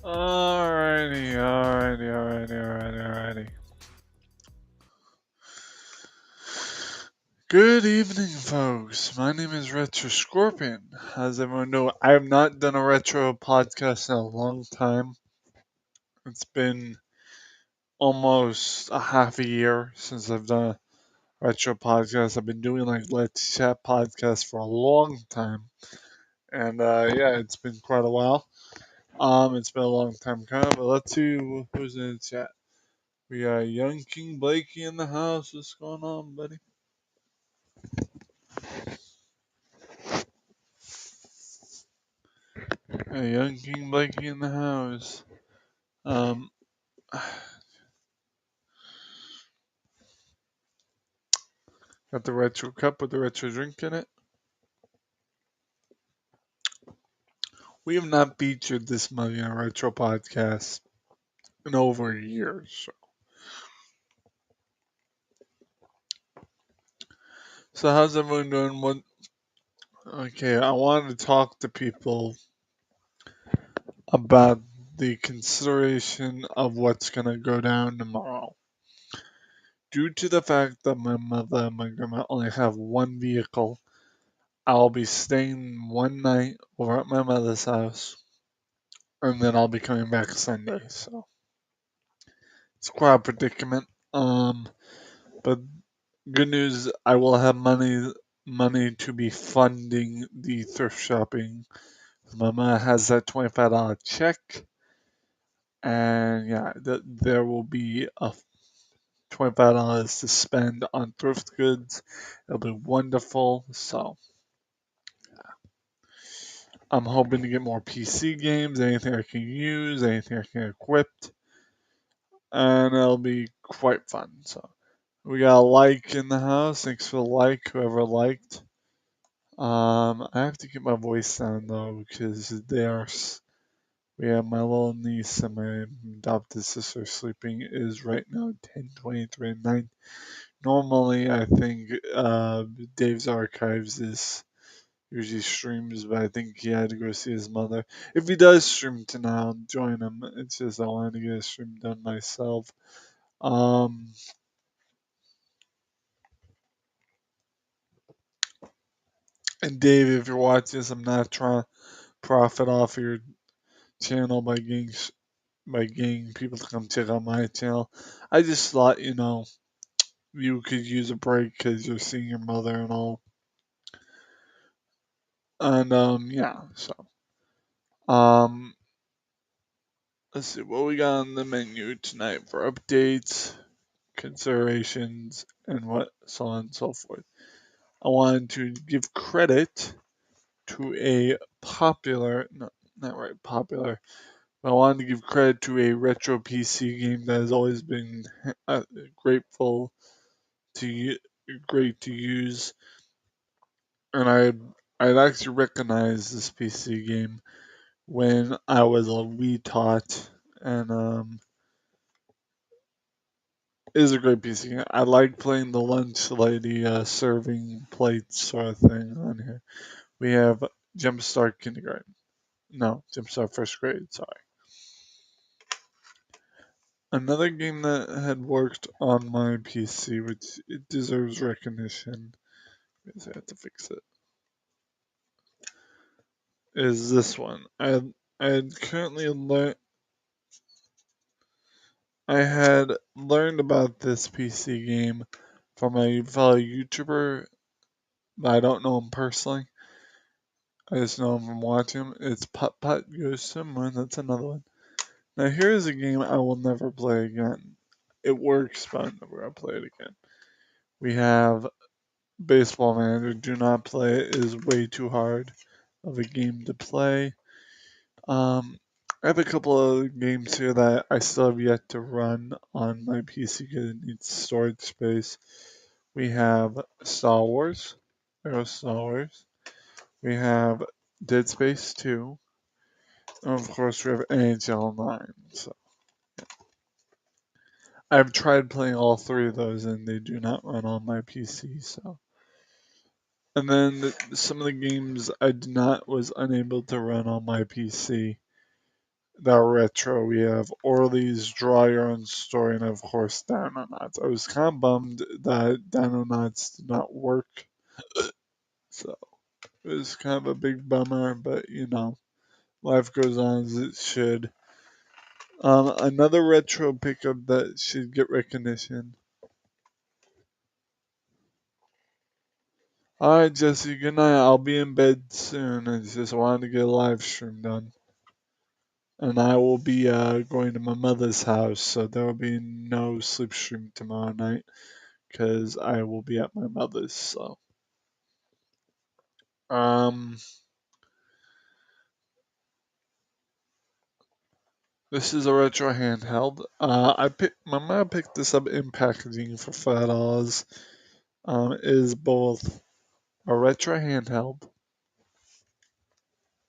Alrighty. Good evening, folks. My name is Retro Scorpion. As everyone know, I have not done a retro podcast in a long time. It's been almost a half a year since I've done a retro podcast. I've been doing like Let's Chat podcasts for a long time. And yeah, it's been quite a while. It's been a long time coming, but let's see who's in the chat. We got Young King Blakey in the house. What's going on, buddy? Hey, Young King Blakey in the house. Um, got the retro cup with the retro drink in it. We have not featured this movie in a retro podcast in over a year. So how's everyone doing? Okay, I wanted to talk to people about the consideration of what's gonna go down tomorrow. Due to the fact that my mother and my grandma only have one vehicle, I'll be staying one night over at my mother's house, and then I'll be coming back Sunday. So it's quite a predicament. But good news, I will have money to be funding the thrift shopping. Mama has that $25 check, and yeah, there will be a $25 to spend on thrift goods. It'll be wonderful. So I'm hoping to get more PC games, anything I can use, anything I can equip, and it'll be quite fun. So we got a like in the house. Thanks for the like, whoever liked. I have to get my voice down though because we have my little niece and my adopted sister sleeping. It is right now 10:23 at night. Normally, I think Dave's Archives is usually streams, but I think he had to go see his mother. If he does stream tonight, I'll join him. It's just I wanted to get a stream done myself. Um, and Dave, if you're watching this, I'm not trying to profit off your channel by getting people to come check out my channel. I just thought, you could use a break because you're seeing your mother and all. And yeah, so um, let's see what we got on the menu tonight for updates, considerations, and what so on and so forth. I wanted to give credit to a popular, not right, popular. But I wanted to give credit to a retro PC game that has always been grateful to great to use, and I'd actually recognized this PC game when I was a wee tot, and it is a great PC game. I like playing the lunch lady serving plates sort of thing on here. We have Jumpstart Kindergarten. No, Jumpstart First Grade, sorry. Another game that had worked on my PC, which it deserves recognition, because I had to fix it, is this one. I had currently learned I had learned about this PC game from a fellow YouTuber, but I don't know him personally. I just know him from watching him. It's Putt Putt Goes to Moon. That's another one. Now here's a game I will never play again. It works, but I'm never gonna play it again. We have Baseball Manager. Do not play it. It is way too hard of a game to play. I have a couple of games here that I still have yet to run on my PC because it needs storage space. We have Star Wars. There's Star Wars. We have Dead Space 2. And of course, we have NHL 9. So I've tried playing all three of those and they do not run on my PC. So, and then some of the games I was unable to run on my PC. that are retro. We have Orly's Draw Your Own Story, and of course Dino-Knots. I was kind of bummed that Dino-Knots did not work, so it was kind of a big bummer, but life goes on as it should. Another retro pickup that should get recognition. Alright, Jesse, good night. I'll be in bed soon. I just wanted to get a live stream done. And I will be going to my mother's house, so there will be no sleep stream tomorrow night because I will be at my mother's. So, um, this is a retro handheld. My mom picked this up in packaging for $5. It is both a retro handheld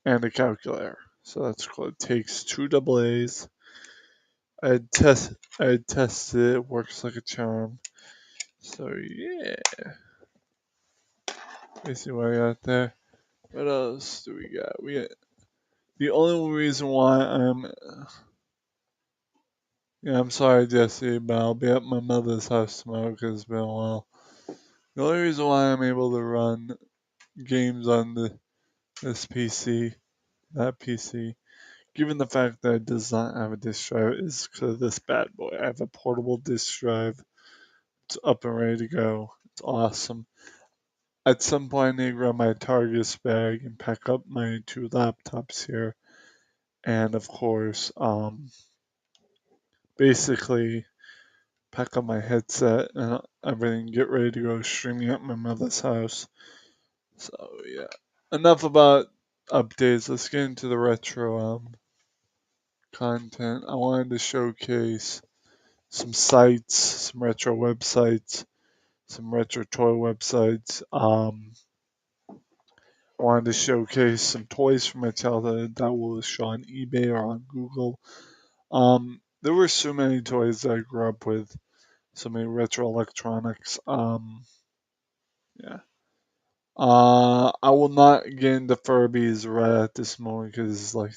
and a calculator. So that's cool. It takes two AA's. I tested it. It works like a charm. So yeah. Let me see what I got there. What else do we got? The only reason why I'm sorry, Jesse, but I'll be at my mother's house tomorrow because it's been a while. The only reason why I'm able to run games on this PC, that PC, given the fact that it does not have a disk drive, is because of this bad boy. I have a portable disk drive. It's up and ready to go. It's awesome. At some point, I need to grab my Targus bag and pack up my two laptops here, and of course, basically pack up my headset and everything, get ready to go streaming at my mother's house. So yeah, enough about updates. Let's get into the retro content. I wanted to showcase some sites, some retro websites, some retro toy websites. I wanted to showcase some toys from my childhood that will show on eBay or on Google. There were so many toys that I grew up with, so many retro electronics. Yeah. I will not get into Furbies right at this moment because it's like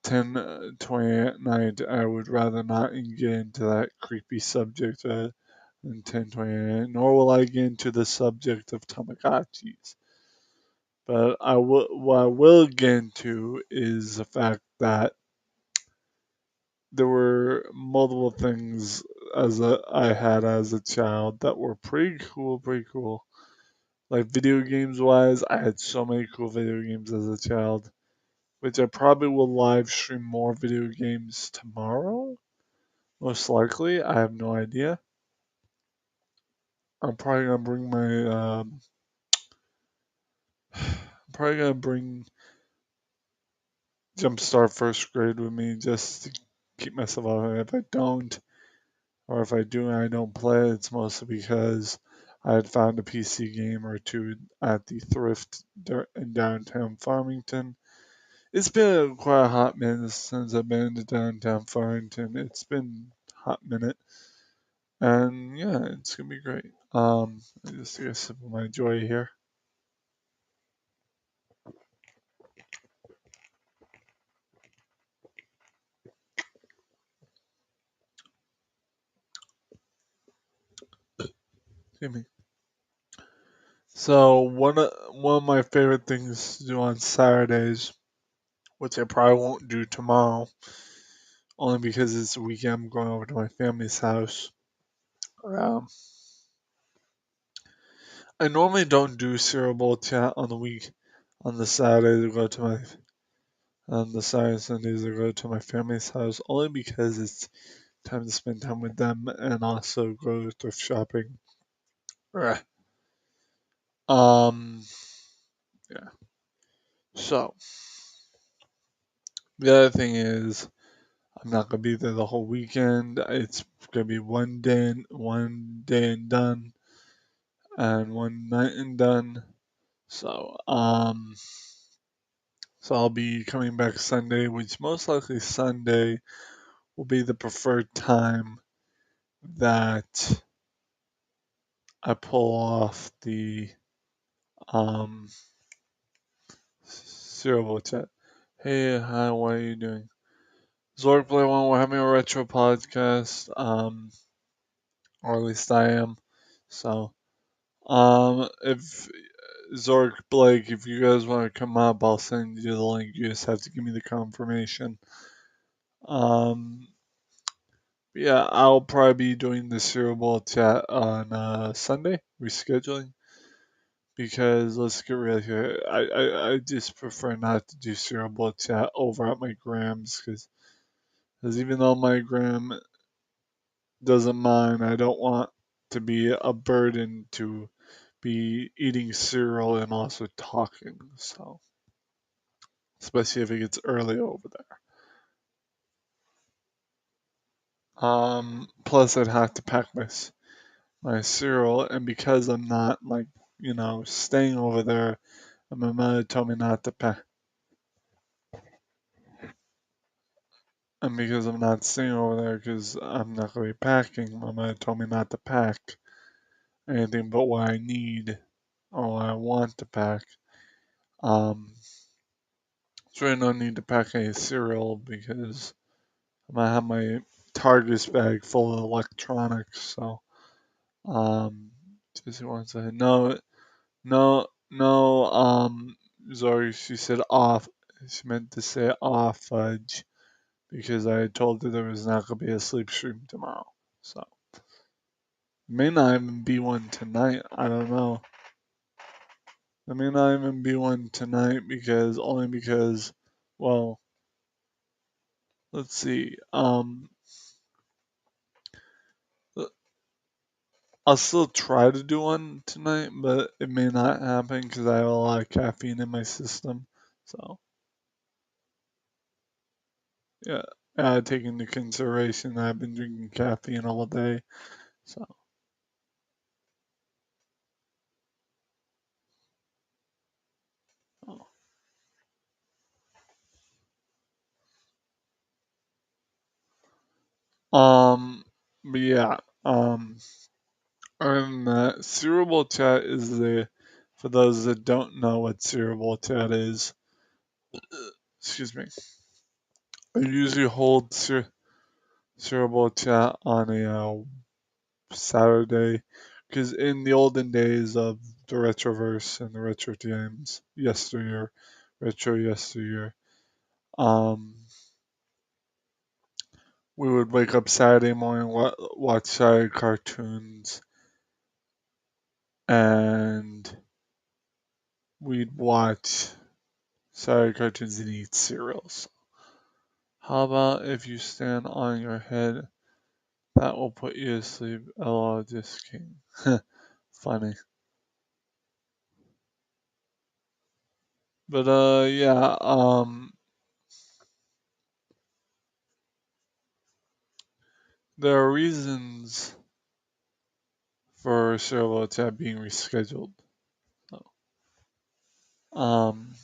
10:20 at night. I would rather not get into that creepy subject than 10:20 at night, nor will I get into the subject of Tamagotchis. But what I will get into is the fact that there were multiple things I had as a child that were pretty cool, pretty cool. Like video games wise, I had so many cool video games as a child, which I probably will live stream more video games tomorrow. Most likely, I have no idea. I'm probably gonna bring my I'm probably gonna bring Jumpstart First Grade with me just to keep myself on. If I don't, or if I do and I don't play, it's mostly because I had found a PC game or two at the thrift in downtown Farmington. It's been quite a hot minute since I've been to downtown Farmington. It's been a hot minute. And yeah, it's gonna be great. I just take a sip of my joy here. Excuse me. So one of my favorite things to do on Saturdays, which I probably won't do tomorrow, only because it's a weekend. I'm going over to my family's house. Um, I normally don't do cereal bowl chat on the week. On the Saturdays, I go to my on the Saturday and Sundays, I go to my family's house only because it's time to spend time with them and also go thrift shopping. Ugh. Um, yeah. So the other thing is, I'm not gonna be there the whole weekend. It's gonna be one day and done, and one night and done. So, so I'll be coming back Sunday, which most likely Sunday will be the preferred time that I pull off the um cereal chat. Hey, hi, what are you doing? Zork Play One, we're having a retro podcast, or at least I am. So, if Zork Blake, if you guys want to come up, I'll send you the link. You just have to give me the confirmation. Um, yeah, I'll probably be doing the Cereal Bowl chat on Sunday, rescheduling, because let's get real here. I just prefer not to do Cereal Bowl chat over at my Grams, because even though my Gram doesn't mind, I don't want to be a burden to be eating cereal and also talking. So, especially if it gets early over there. Plus, I'd have to pack my cereal, and because I'm not like staying over there, and my mother told me not to pack, and because I'm not staying over there because I'm not gonna be packing, my mother told me not to pack anything but what I need or what I want to pack. Um, so I don't need to pack any cereal because I'm gonna have my Targus bag full of electronics. So, just one second. No, no, no. Sorry, she said off. She meant to say off fudge because I told her there was not gonna be a sleep stream tomorrow. So, may not even be one tonight. I don't know. There may not even be one tonight only because, well, let's see. I'll still try to do one tonight, but it may not happen because I have a lot of caffeine in my system. So, yeah, taking into consideration that I've been drinking caffeine all day. So, but yeah, other than that, Cerebral Chat is for those that don't know what Cerebral Chat is, excuse me, I usually hold Cerebral Chat on a Saturday, because in the olden days of the Retroverse and the Retro games, yesteryear, um, we would wake up Saturday morning, watch Saturday cartoons, and we'd watch Saturday cartoons and eat cereals. How about if you stand on your head? That will put you to sleep. LOL, just kidding. Funny. But yeah, there are reasons for Cerebral Chat being rescheduled. So, um,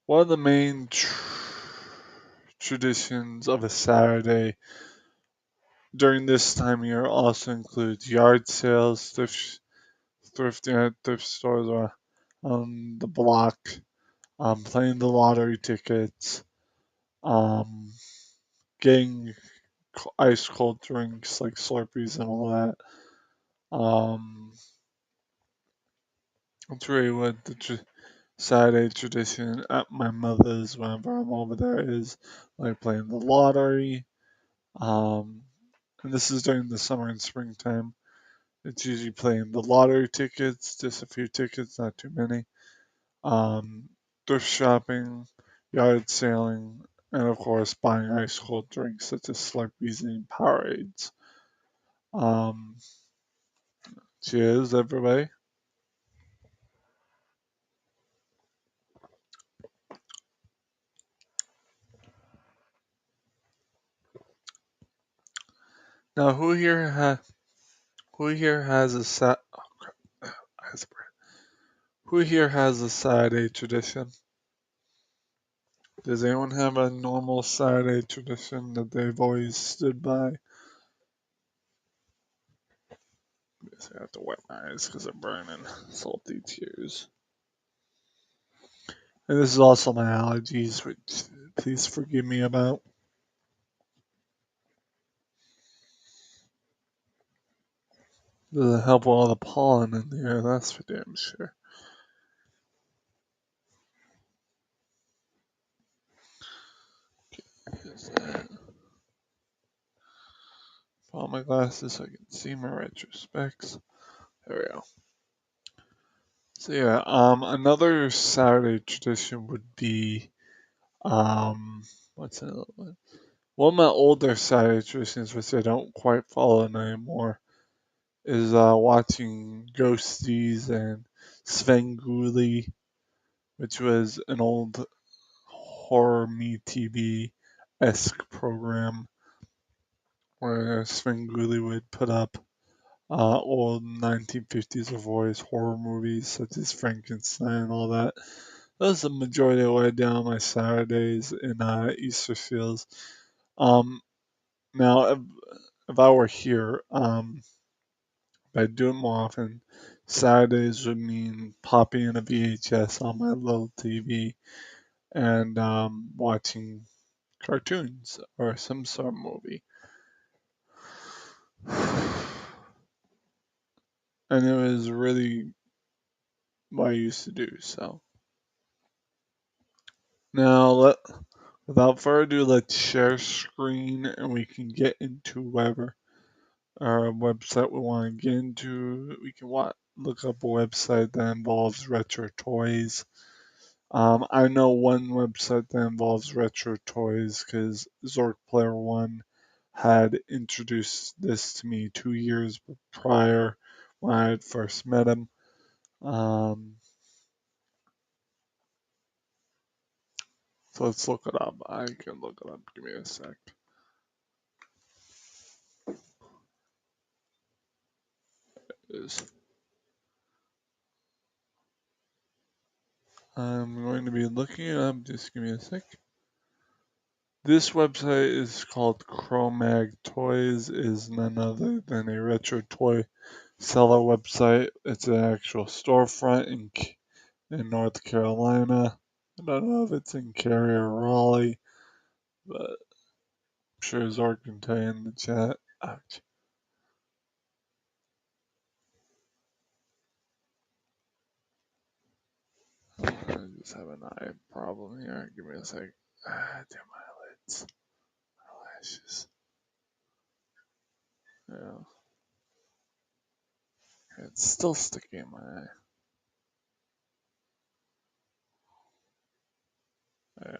one of the main traditions of a Saturday during this time of year also includes yard sales, thrifting at thrift stores or on the block, playing the lottery tickets, um, getting ice cold drinks like Slurpees and all that. That's really what the Saturday tradition at my mother's whenever I'm over there is like playing the lottery. Um, and this is during the summer and springtime. It's usually playing the lottery tickets, just a few tickets, not too many. Thrift shopping, yard sailing, and of course buying ice cold drinks such as Slurpees and Powerades. Um, cheers, everybody. Now, who here has a set? Oh, crap. Who here has a Saturday tradition? Does anyone have a normal Saturday tradition that they've always stood by? I guess I have to wet my eyes because I'm burning. Salty tears. And this is also my allergies, which please forgive me about. Doesn't help with all the pollen in the air, that's for damn sure. Put on my glasses so I can see my retrospects. There we go. So yeah, another Saturday tradition would be what's another one? One of my older Saturday traditions, which I don't quite follow anymore, is watching Ghosties and Svengoolie, which was an old horror me TV-esque program where Svengoolie would put up old 1950s voice horror movies such as Frankenstein and all that. That was the majority of the way down my Saturdays in Easter Fields. Now, if I were here, if I do it more often, Saturdays would mean popping in a VHS on my little TV and watching cartoons or some sort of movie. And it was really what I used to do. So now, without further ado, let's share screen and we can get into whatever our website we want to get into. We can look up a website that involves retro toys. I know one website that involves retro toys because Zork Player One had introduced this to me 2 years prior when I had first met him. So let's look it up. I can look it up. Give me a sec. I'm going to be looking it up. Just give me a sec. This website is called Cro-Mag Toys. Is none other than a retro toy seller website. It's an actual storefront in North Carolina. I don't know if it's in Cary or Raleigh, but I'm sure Zork can tell you in the chat. Ouch. I just have an eye problem here. Give me a sec. Damn my eyelids. Eyelashes. Yeah. It's still sticking in my eye. Yeah.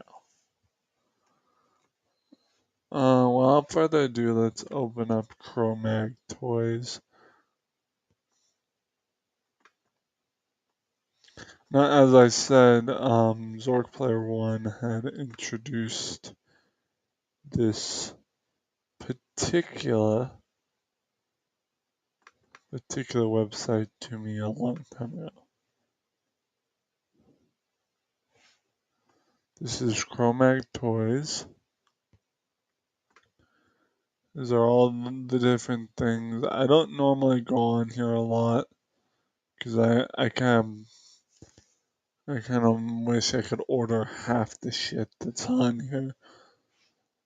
Without further ado, let's open up Cro-Mag Toys. Now, as I said, Zork Player One had introduced this particular website to me a long time ago. This is Cro-Mag Toys. These are all the different things. I don't normally go on here a lot because I kind of wish I could order half the shit that's on here.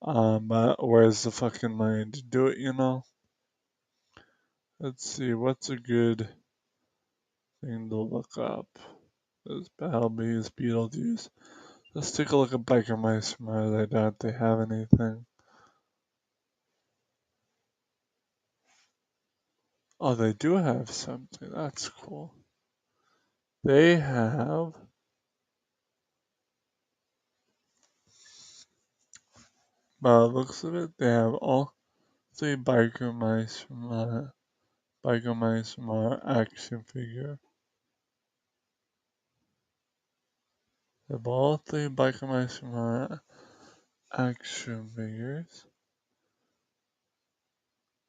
But where's the fucking money to do it, you know? Let's see, what's a good thing to look up? There's Battlebees, Beetlejuice. Let's take a look at Biker Mice from Mars. I doubt they have anything. Oh, they do have something. That's cool. They have... By the looks of it, they have all three Biker Mice from our action figure. They have all three Biker Mice from our action figures.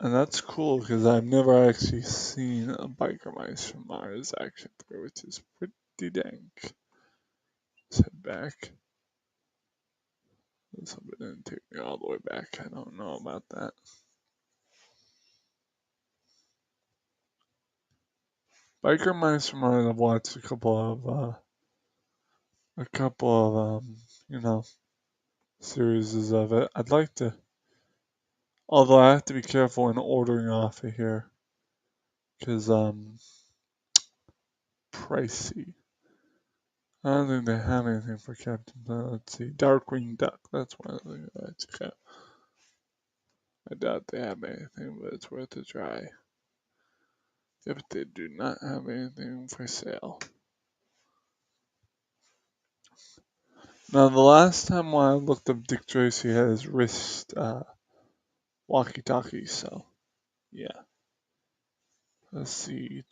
And that's cool because I've never actually seen a Biker Mice from Mars action figure, which is pretty dank. Let's head back. Somebody didn't take me all the way back. I don't know about that. Biker Mice from Mars, I've watched a couple of you know, series of it. I'd like to, although I have to be careful when ordering off of here, because pricey. I don't think they have anything for Captain Planet. Let's see, Darkwing Duck. That's one of the things I check out. I doubt they have anything, but it's worth a try. If they do not have anything for sale. Now, the last time when I looked up Dick Tracy had his wrist walkie-talkie, so yeah. Let's see.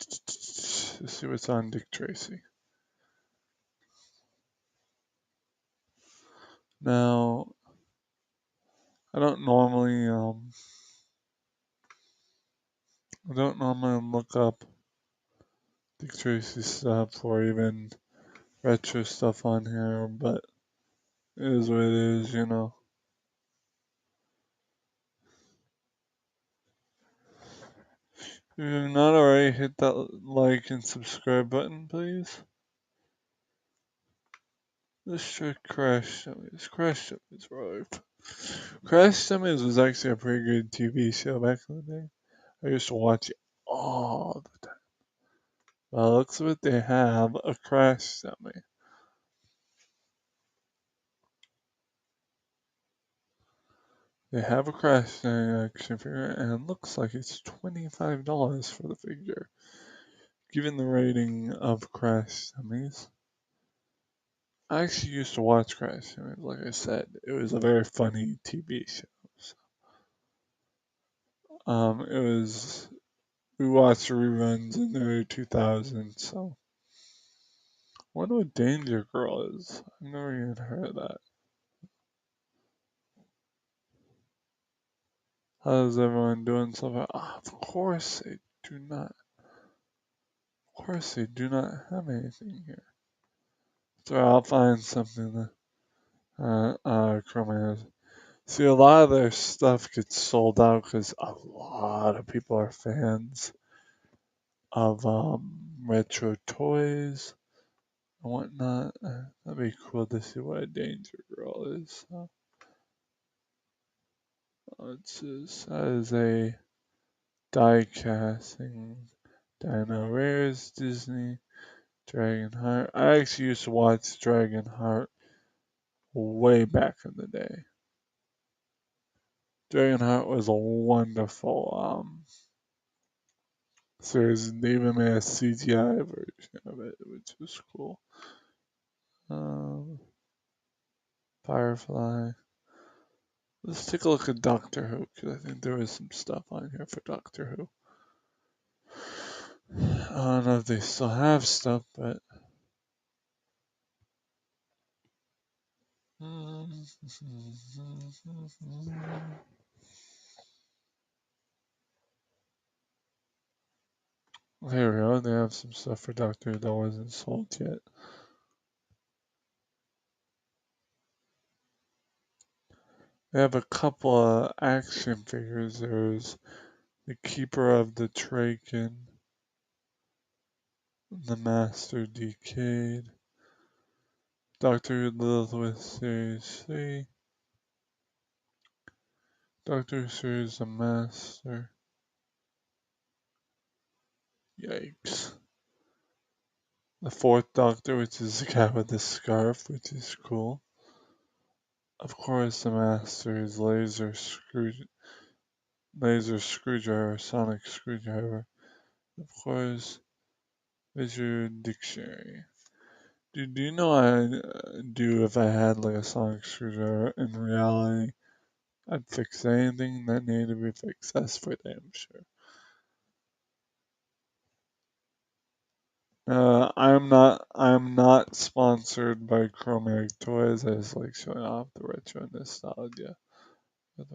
Let's see what's on Dick Tracy. Now, I don't normally look up Dick Tracy stuff or even retro stuff on here, but it is what it is, you know. If you're not already, hit that like and subscribe button, please. Let's check Crash Dummies. Crash Dummies were Crash Dummies was actually a pretty good TV show back in the day. I used to watch it all the time. Well, looks what they have, a Crash Dummy. They have a Crash Dummy action figure, and it looks like it's $25 for the figure. Given the rating of Crash Dummies, I actually used to watch Crash Dummies, like I said. It was a very funny TV show. It was, we watched reruns in the early 2000s, so. I wonder what Danger Girl is. I've never even heard of that. How's everyone doing so far? Of course they do not. Of course they do not have anything here. So I'll find something that Chrome has. See, a lot of their stuff gets sold out because a lot of people are fans of retro toys and whatnot. That'd be cool to see what a Danger Girl is. It's just, that is a die casting. Dino Rares, Disney, Dragonheart. I actually used to watch Dragonheart way back in the day. Dragonheart was a wonderful series, and they even made a CGI version of it, which was cool. Firefly. Let's take a look at Doctor Who, because I think there was some stuff on here for Doctor Who. I don't know if they still have stuff, but here we go. They have some stuff for Doctor Who that wasn't sold yet. They have a couple of action figures. There's the Keeper of the Traken, the Master Decade, Doctor Who Lilith Series 3, Doctor Who Series The Master. Yikes. The Fourth Doctor, which is the guy with the scarf, which is cool. Of course, the Master is Laser Screwdriver, Sonic Screwdriver. Of course, Visual Dictionary. Do you know I'd do if I had like a sonic screwdriver? In reality, I'd fix anything that needed to be fixed. That's for damn sure. I'm not sponsored by Chromatic Toys. I just like showing off the retro nostalgia. Oh,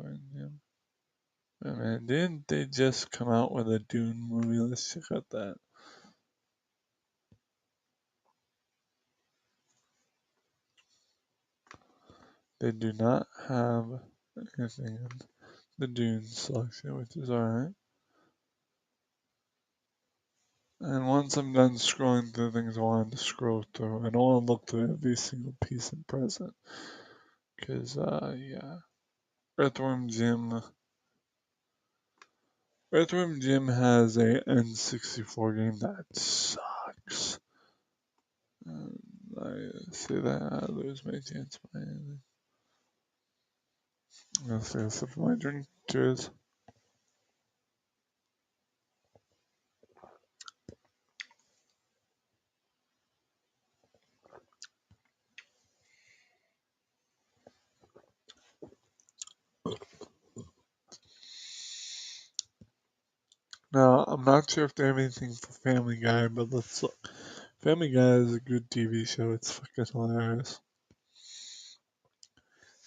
man, didn't they just come out with a Dune movie? Let's check out that. They do not have anything in the Dune selection, which is alright. And once I'm done scrolling through things I wanted to scroll through, I don't want to look through every single piece and present. Cause yeah, Earthworm Jim. Earthworm Jim has a N64 game that sucks. I say that I lose my chance by anything. I'll say a sip of my drink. Cheers. Now, I'm not sure if they have anything for Family Guy, but let's look. Family Guy is a good TV show. It's fucking hilarious.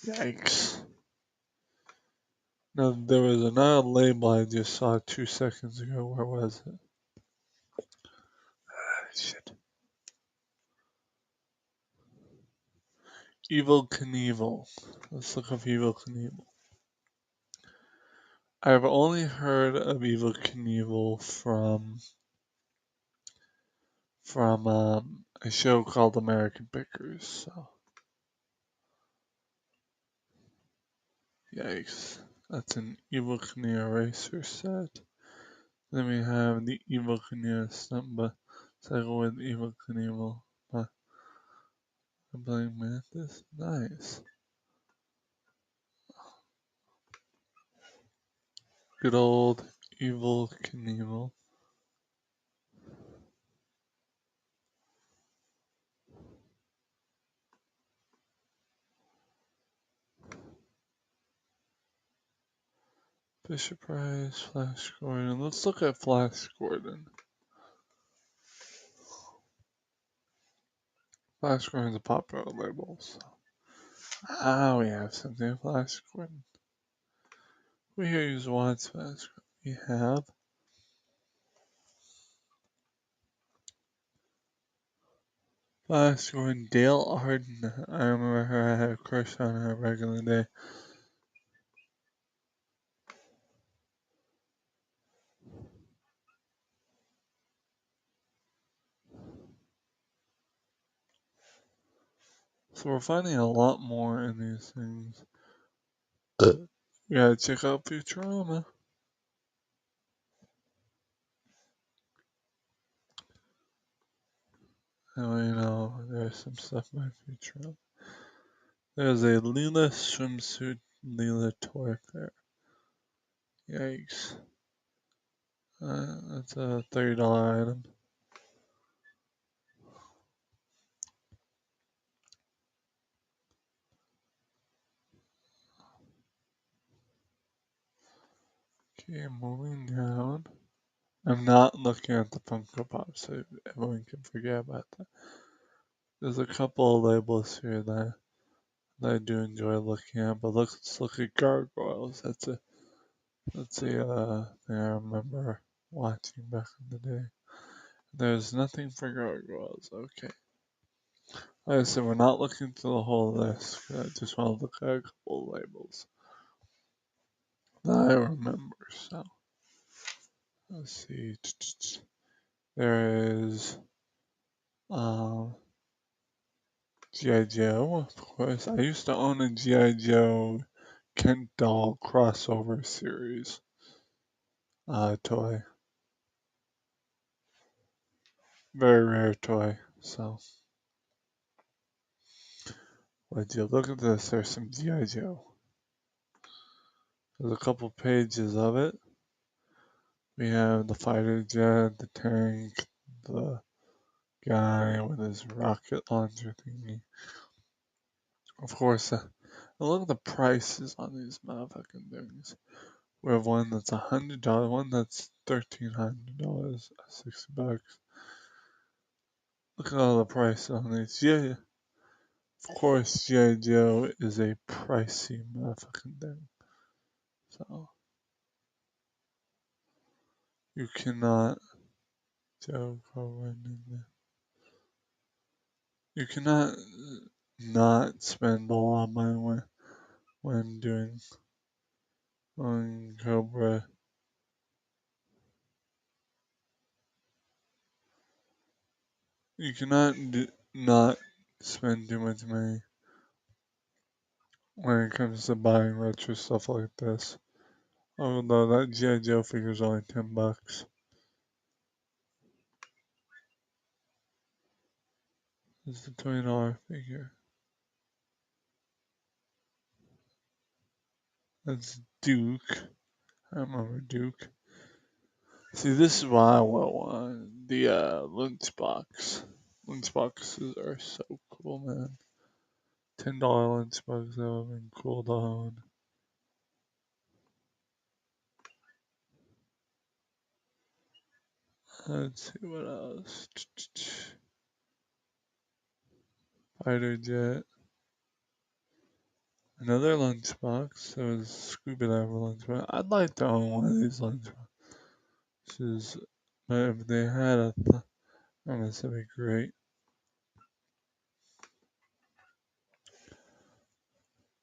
Yikes. Now, there was another label I just saw 2 seconds ago. Where was it? Shit. Evel Knievel. Let's look up Evel Knievel. I've only heard of Evel Knievel from a show called American Pickers. So, yikes. That's an Evel Knievel racer set. Then we have the Evel Knievel Stumba. Cycle with Evel Knievel. Playing Mantis. Nice. Good old Evel Knievel. Fisher Price, Flash Gordon. Let's look at Flash Gordon. Flash Gordon's a popular label, so. We have something Flash Gordon. We here use Watts Flash Gordon. We have Flash Gordon, Dale Arden. I remember her, I had a crush on her back in the day. So we're finding a lot more in these things. We gotta check out Futurama. There's some stuff by Futurama. There's a Leela swimsuit, Leela toy fair. Yikes. That's a $30 item. Okay, moving down. I'm not looking at the Funko Pop, so everyone can forget about that. There's a couple of labels here that I do enjoy looking at, but let's look at Gargoyles. That's a thing I remember watching back in the day. There's nothing for Gargoyles. Okay. Like I said, we're not looking through the whole list. I just want to look at a couple of labels that I remember. So let's see. There is G.I. Joe, of course. I used to own a G.I. Joe Kent doll crossover series toy. Very rare toy. So, would you look at this? There's some G.I. Joe. There's a couple pages of it. We have the fighter jet, the tank, the guy with his rocket launcher thingy. Of course, and look at the prices on these motherfucking things. We have one that's $100, one that's $1,300, $60. Look at all the prices on these. Yeah, of course, G.I. Joe is a pricey motherfucking thing. So, you cannot, Joe, you cannot not spend a lot of money when doing on Cobra. You cannot not spend too much money when it comes to buying retro stuff like this. Although that G.I. Joe figure's only $10. This is a $20 figure. That's Duke. I remember Duke. See, this is why I want one. The Lunchbox. Lunchboxes are so cool, man. $10 Lunchbox, that would have been cool to own. Let's see what else. Fighter jet. Another lunchbox. There was Scuba Diver lunchbox. I'd like to own one of these lunchboxes. But if they had a, this would be great.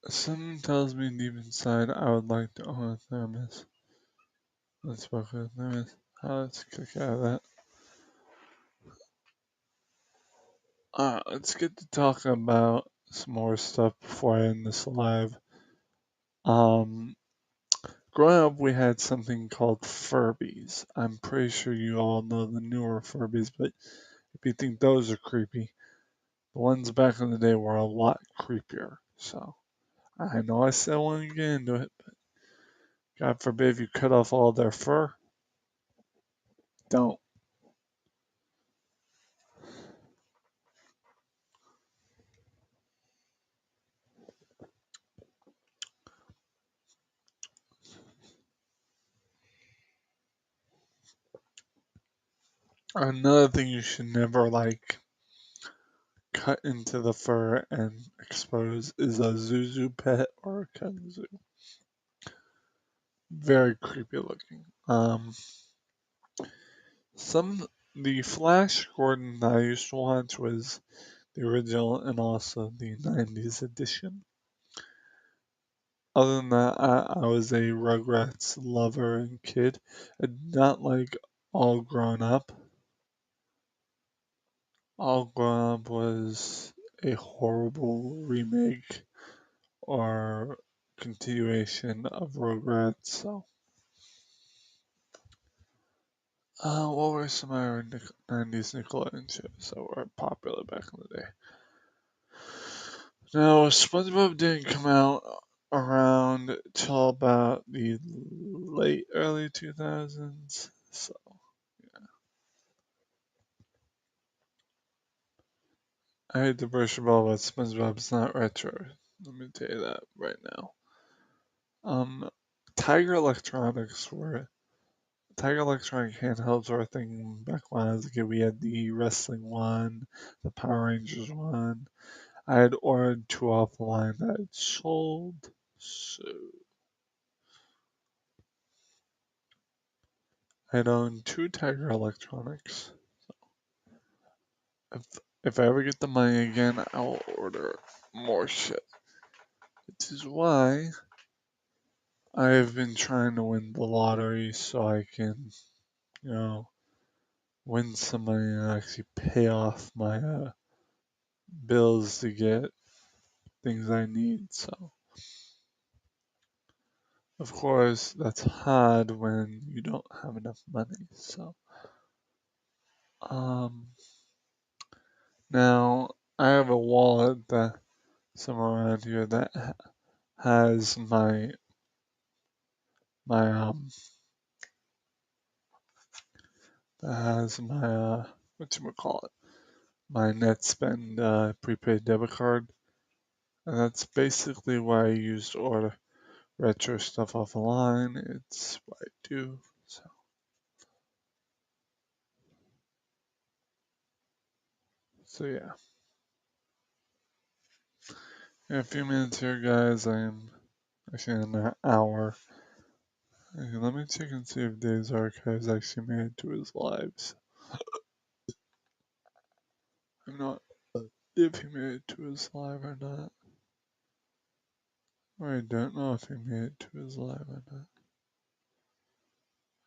Something tells me deep inside I would like to own a thermos. Lunchbox with a thermos. Let's click out of that. Alright, let's get to talking about some more stuff before I end this live. Growing up, we had something called Furbies. I'm pretty sure you all know the newer Furbies, but if you think those are creepy, the ones back in the day were a lot creepier. So I know I still want to get into it, but God forbid if you cut off all their fur, don't. Another thing you should never cut into the fur and expose is a Zuzu pet or a Kenzu. Very creepy looking. The Flash Gordon that I used to watch was the original and also the 90s edition. Other than that, I was a Rugrats lover and kid. I did not like All Grown Up. All Grown Up was a horrible remake or continuation of Rugrats. So, what were some other 90s Nickelodeon shows that were popular back in the day? No, SpongeBob didn't come out around till about the late early 2000s. So, yeah. I hate to burst your bubble, but SpongeBob's not retro. Let me tell you that right now. Tiger Electronics were Tiger Electronic handhelds were a thing back when I was a kid. We had the wrestling one, the Power Rangers one. I had ordered two off the line that had sold. So I'd owned two Tiger Electronics. If I ever get the money again, I'll order more shit. Which is why I have been trying to win the lottery so I can, win some money and actually pay off my bills to get things I need. So, of course, that's hard when you don't have enough money. So, now I have a wallet that somewhere around here that has my whatchamacallit, my NetSpend prepaid debit card. And that's basically why I used to order retro stuff off the line. It's what I do. So yeah. In a few minutes here, guys. I am actually in an hour. Okay, let me check and see if Dave's Archives actually made it to his lives. I'm not if he made it to his live or not. Or I don't know if he made it to his live or not.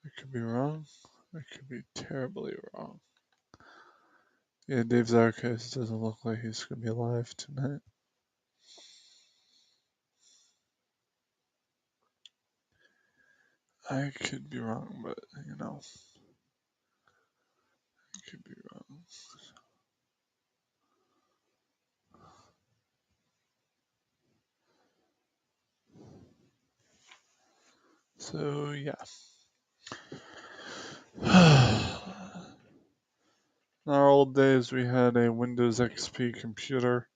I could be wrong. I could be terribly wrong. Yeah, Dave's Archives doesn't look like he's gonna be live tonight. I could be wrong, but you know, I could be wrong. So yeah. In our old days, we had a Windows XP computer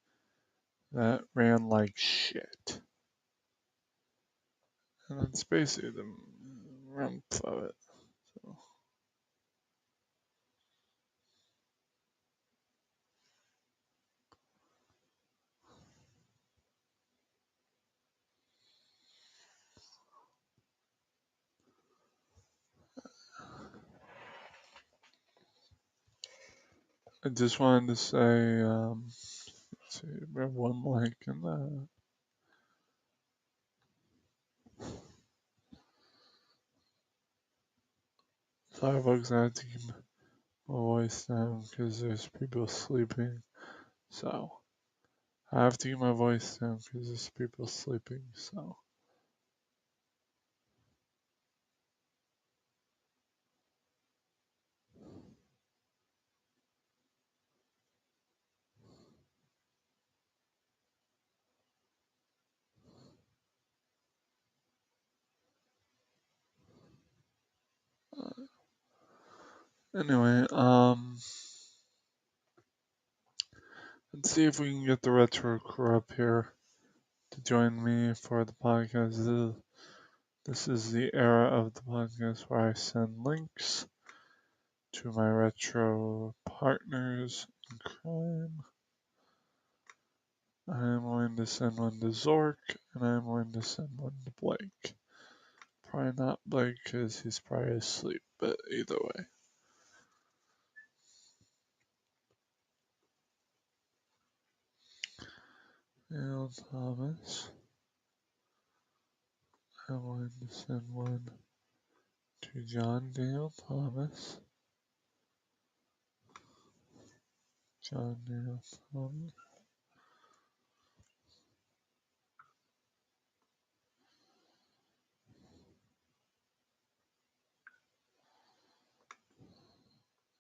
that ran like shit. And that's basically the rump of it. So, I just wanted to say, let's see, we have one link in the. Sorry, folks, I have to keep my voice down because there's people sleeping. So, I have to keep my voice down because there's people sleeping. So, anyway, let's see if we can get the retro crew up here to join me for the podcast. This is the era of the podcast where I send links to my retro partners in crime. I'm going to send one to Zork, and I'm going to send one to Blake. Probably not Blake because he's probably asleep, but either way. Dale Thomas. I'm going to send one to John Dale Thomas. John Dale Thomas.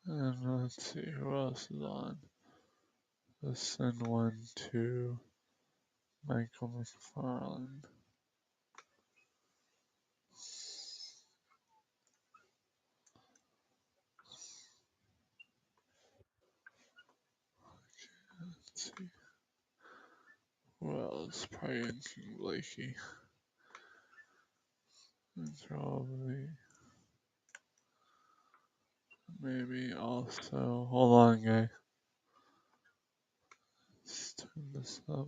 And let's see who else is on. Let's send one to Michael McFarland. Let's see. Who else? Probably King Blakey. And probably maybe also. Hold on, guy. Let's turn this up.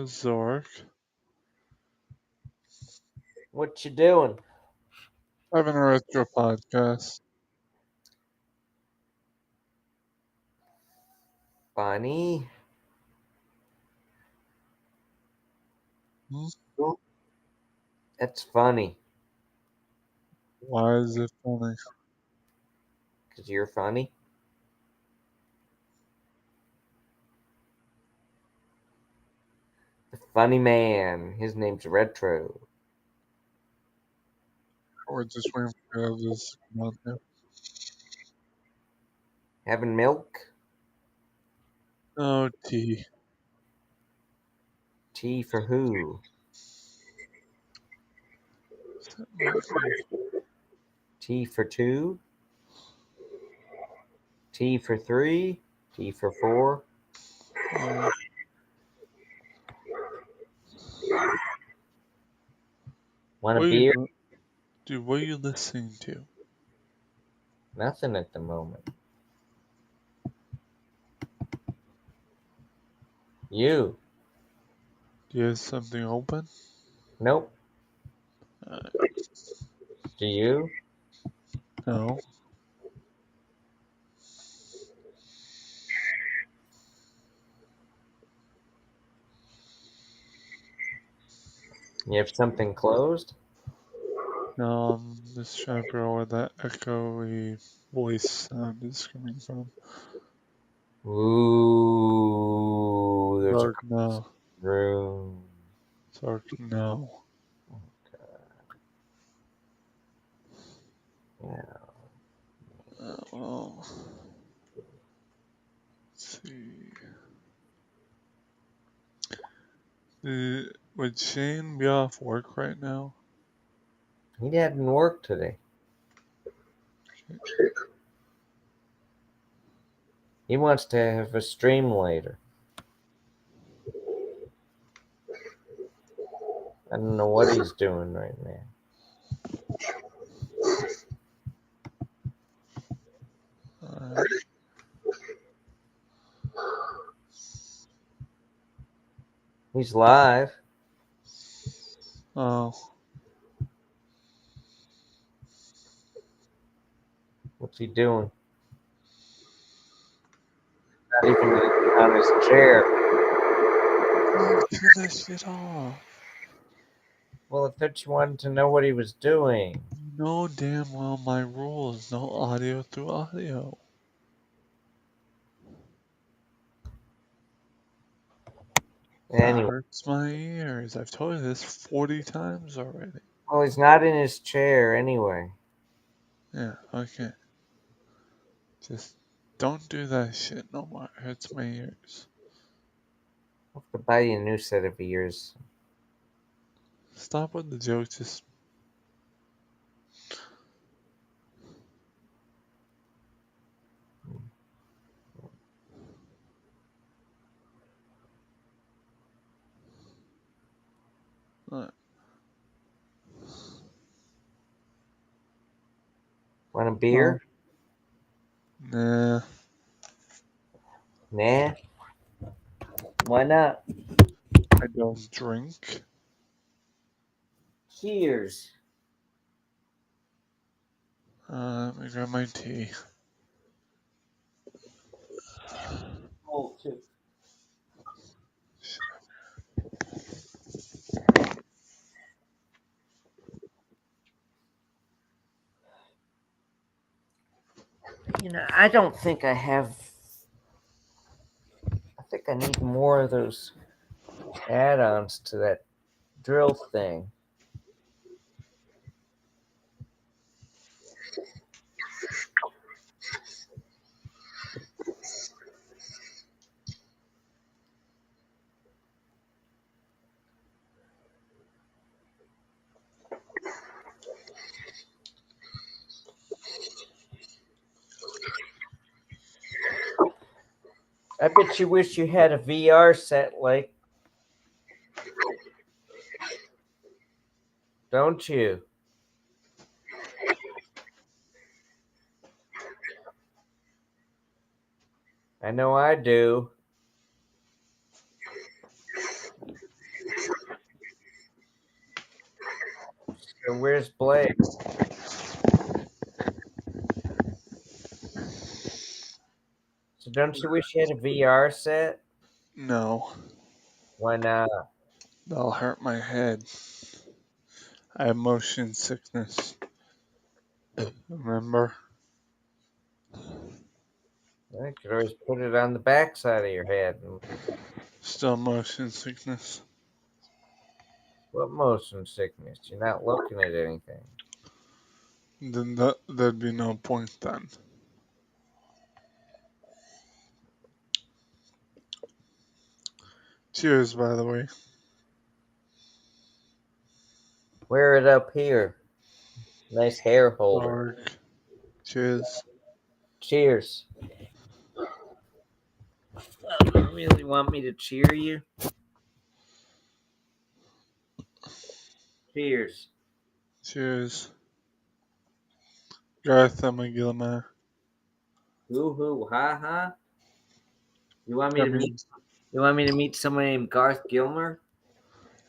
Zork. What you doing? Having a retro podcast. Funny. Hmm? That's funny. Why is it funny? Because you're funny. The funny man. His name's Retro. We're just waiting for others to come out there. Having milk? Oh, tea. Tea for who? Tea for two? Tea for three? Tea for four? Want a beer? Dude, what are you listening to? Nothing at the moment. You? Do you have something open? Nope. Do you? No. You have something closed? No, I'm just trying to figure out where that echoey voice sound is coming from. Ooh, there's a Dark now. room. Dark now. Yeah. Well, let's see. Would Shane be off work right now? He didn't work today. He wants to have a stream later. I don't know what he's doing right now. Alright. He's live. Oh, What's he doing? Not even on his chair. turn that shit off. Well, I thought you wanted to know what he was doing. You know damn well my rule is no audio through audio. That Anyway, hurts my ears. I've told you this 40 times already. well, he's not in his chair anyway. Yeah, okay. Just don't do that shit no more. It hurts my ears. I'll have to buy you a new set of ears. Stop with the joke. Just uh, Want a beer? nah. Nah. Why not? I don't drink. Cheers. Let me grab my tea. Oh, too. You know, I don't think I have. I think I need more of those add-ons to that drill thing. I bet you wish you had a VR set, like, don't you? I know I do. So where's Blake? So don't you wish you had a VR set? No, Why not? that'll hurt my head. I have motion sickness. Remember? I could always put it on the backside of your head. Still motion sickness. What motion sickness? You're not looking at anything. Then there'd be no point then. Cheers, by the way. Wear it up here. Nice hair holder. Dark. Cheers. Cheers. You really want me to cheer you? Cheers. Cheers. Garth Gilmar. Hoo hoo ha ha. You want me That to meet? means You want me to meet someone named Garth Gilmer?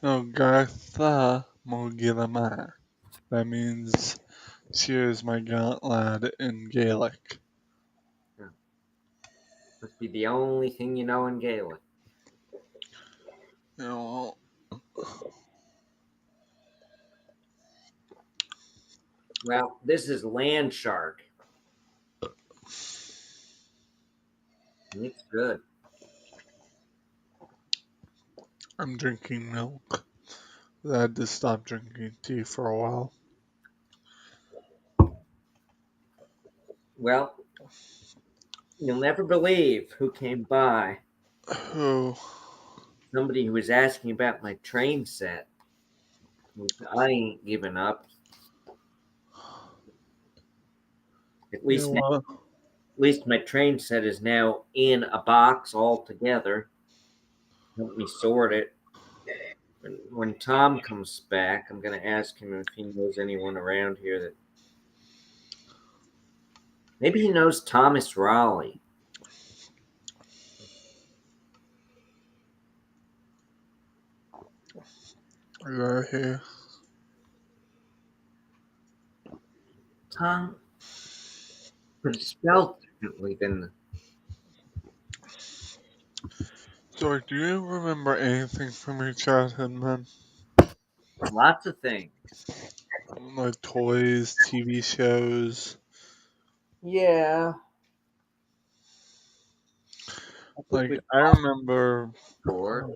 no Gartha Mogilama. That means cheers, my gaunt lad in Gaelic. Must be the only thing you know in Gaelic. You know, Well, this is land shark. It's good. I'm drinking milk. I had to stop drinking tea for a while. Well, you'll never believe who came by. Oh, Somebody who was asking about my train set. I ain't giving up. At you know least, what? at least my train set is now in a box altogether. Help me sort it. When Tom comes back, I'm gonna ask him if he knows anyone around here that maybe he knows Thomas Raleigh. Right here. Tom, but it's spelled differently than So, do you remember anything from your childhood, man? lots of things. Like toys, TV shows? Yeah, I think Like, we I remember. scored.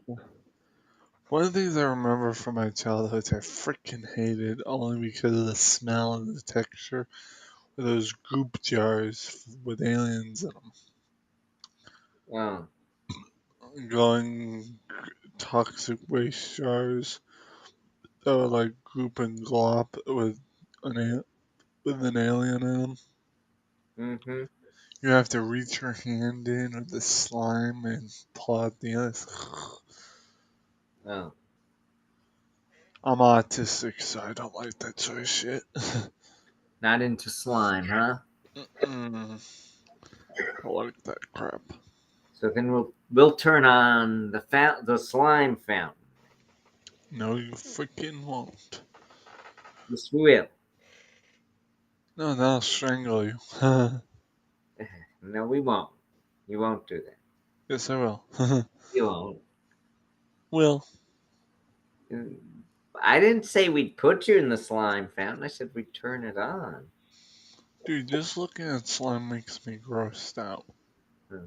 One of the things I remember from my childhood I freaking hated only because of the smell and the texture were those goop jars with aliens in Oh, them. Going toxic waste jars that were like goop and glop with an alien in them. mm-hmm. You have to reach your hand in with the slime and pull out the ice. Oh, I'm autistic, so I don't like that sort of shit. not into slime, huh? Mm-mm. I like that crap. So then we'll turn on the slime fountain. No, you freaking won't. Yes, we will. No, that'll strangle you. No, we won't. You won't do that. Yes, I will. You won't. Will. Mm, I didn't say we'd put you in the slime fountain. I said we'd turn it on. Dude, just looking at slime makes me grossed out. Hmm.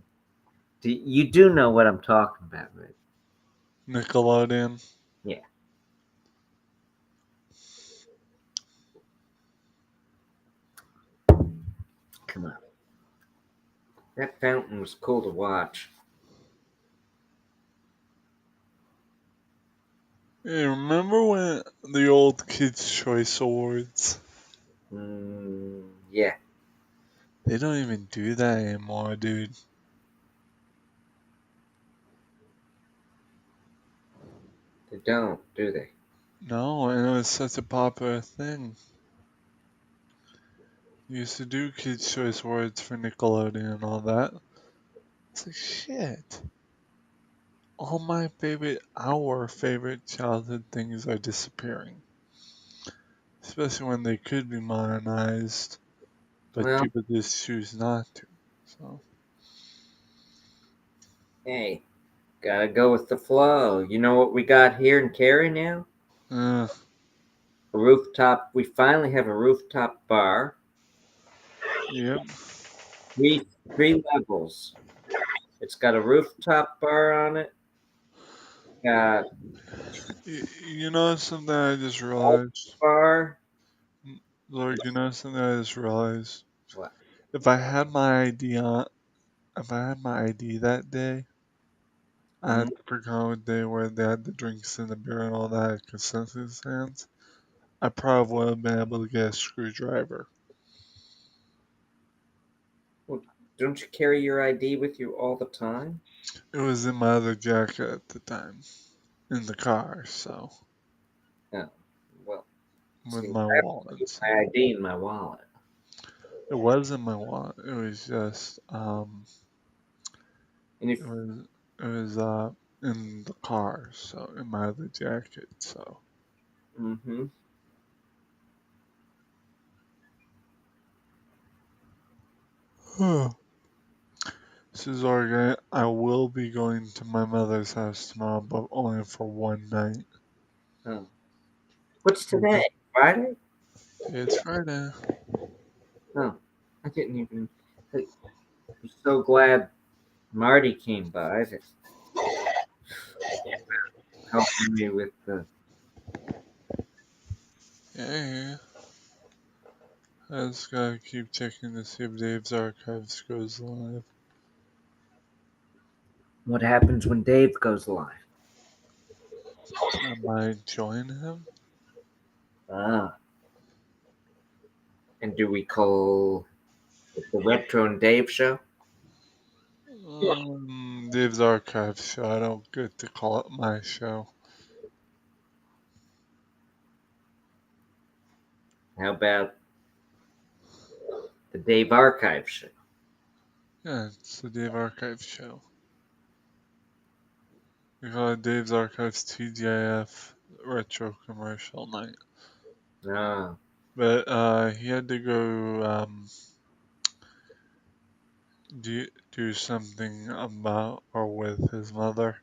You do know what I'm talking about, right? Nickelodeon. Yeah. Come on. That fountain was cool to watch. Hey, remember when the old Kids' Choice Awards? Yeah. They don't even do that anymore, dude. They don't, do they? No, and it was such a popular thing. You used to do Kids' Choice Awards for Nickelodeon and all that. It's like, shit. Our favorite childhood things are disappearing. Especially when they could be modernized, but Well, people just choose not to. So, hey, gotta go with the flow. You know what we got here in Cary now? uh, A rooftop. We finally have a rooftop bar. yep. Three levels. It's got a rooftop bar on it. Got You know something I just a realized? bar. Lord, you know something I just realized? What? If I had my ID on, if I had my ID that day, I Mm, had the pre-COVID day where they had the drinks and the beer and all that at consensus stands, I probably would have been able to get a screwdriver. well, don't you carry your ID with you all the time? It was in my other jacket at the time, in the car, so, No. Well, with see, my I have to wallet. keep So. my ID in my wallet. It was in my wallet. And if It was, it was, in the car, so, in my other jacket, so. mm-hmm. Cesar, I will be going to my mother's house tomorrow, but only for one night. Oh. What's Okay. today? Friday? It's Friday. Oh, I didn't even. I'm so glad Marty came by to help me with the. Yeah. I just gotta keep checking to see if Dave's Archives goes live. What happens when Dave goes live? I might join him. Ah. And do we call it the Retro and Dave show? Dave's Archives show. I don't get to call it my show. How about the Dave Archive show? Yeah, it's the Dave Archives show. We call it Dave's Archives TGIF Retro Commercial Night. Ah. But he had to go do something about or with his mother.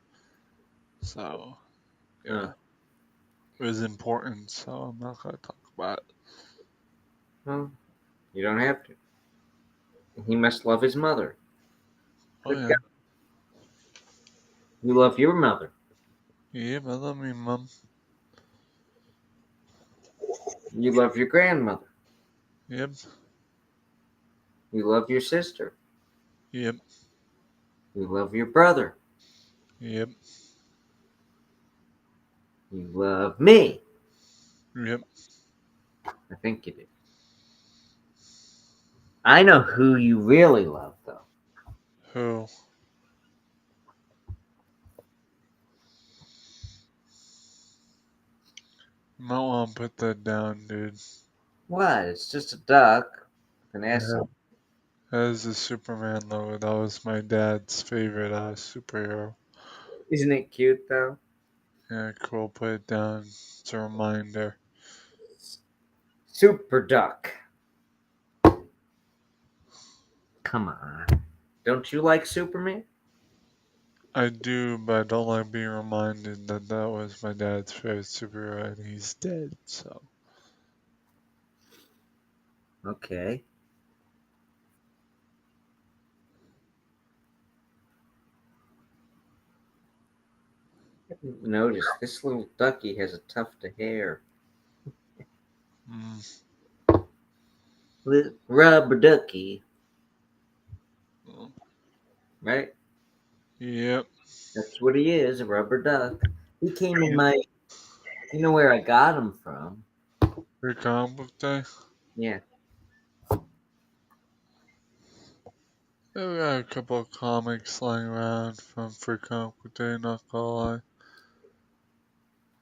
So, yeah. Ah. It was important, so I'm not gonna talk about it. Well, you don't have to. He must love his mother. Oh Good yeah. God. You love your mother. Yeah, I love me, Mom. You love your grandmother. Yep. You love your sister. Yep. You love your brother. Yep. You love me. Yep. I think you do. I know who you really love, though. Who? You might want to put that down, dude. What? It's just a duck. An S. Yeah. That is the Superman logo. That was my dad's favorite superhero. Isn't it cute, though? Yeah, cool. Put it down. It's a reminder. Super Duck. Come on. Don't you like Superman? I do, but I don't like being reminded that that was my dad's favorite superhero and he's dead, so. Okay. Notice this little ducky has a tuft of hair. Mm. Rubber ducky, Oh. right? Yep. That's what he is, a rubber duck. He came in my. You know where I got him from? For comic book day? Yeah. Yeah, we got a couple of comics lying around from Free Comic Book Day, not gonna lie.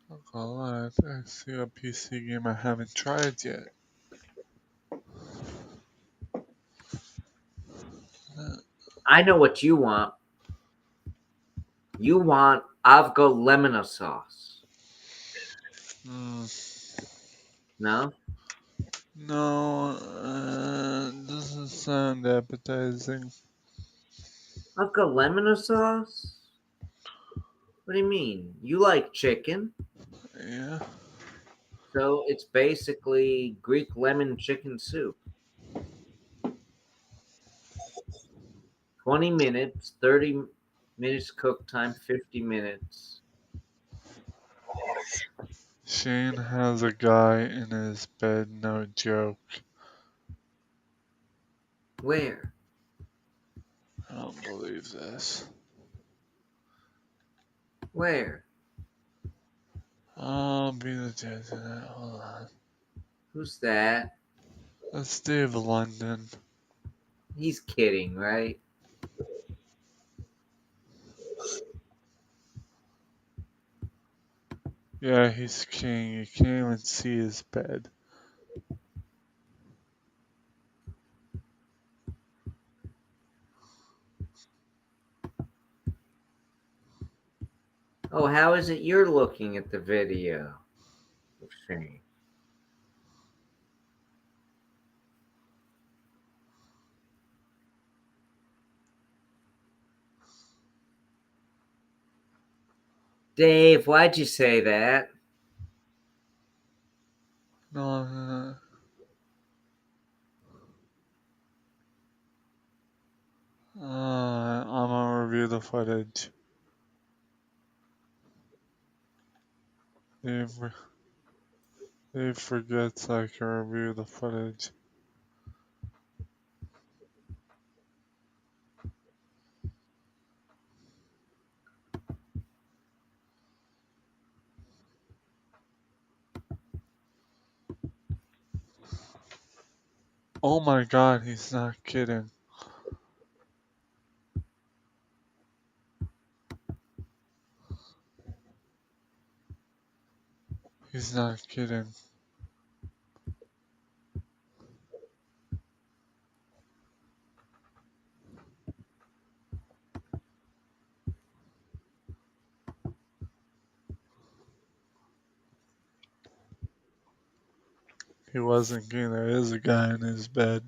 Not gonna lie, I see a PC game I haven't tried yet. I know what you want. You want Avgo lemon sauce. Mm. No? No, doesn't sound appetizing. Avgo lemon sauce? What do you mean? You like chicken? Yeah. So it's basically Greek lemon chicken soup. 20 minutes, 30 minutes cook time, 50 minutes. Shane has a guy in his bed, no joke. Where? I don't believe this. Where? I'll be the judge of that. Hold on. Who's that? That's Dave London. He's kidding, right? Yeah, he's king. You can't even see his bed. Oh, how is it you're looking at the video? Shane? Dave, why'd you say that? No, review the footage. Dave forgets I can review the footage. Oh my god, he's not kidding. He's not kidding. He wasn't kidding. There is a guy in his bed.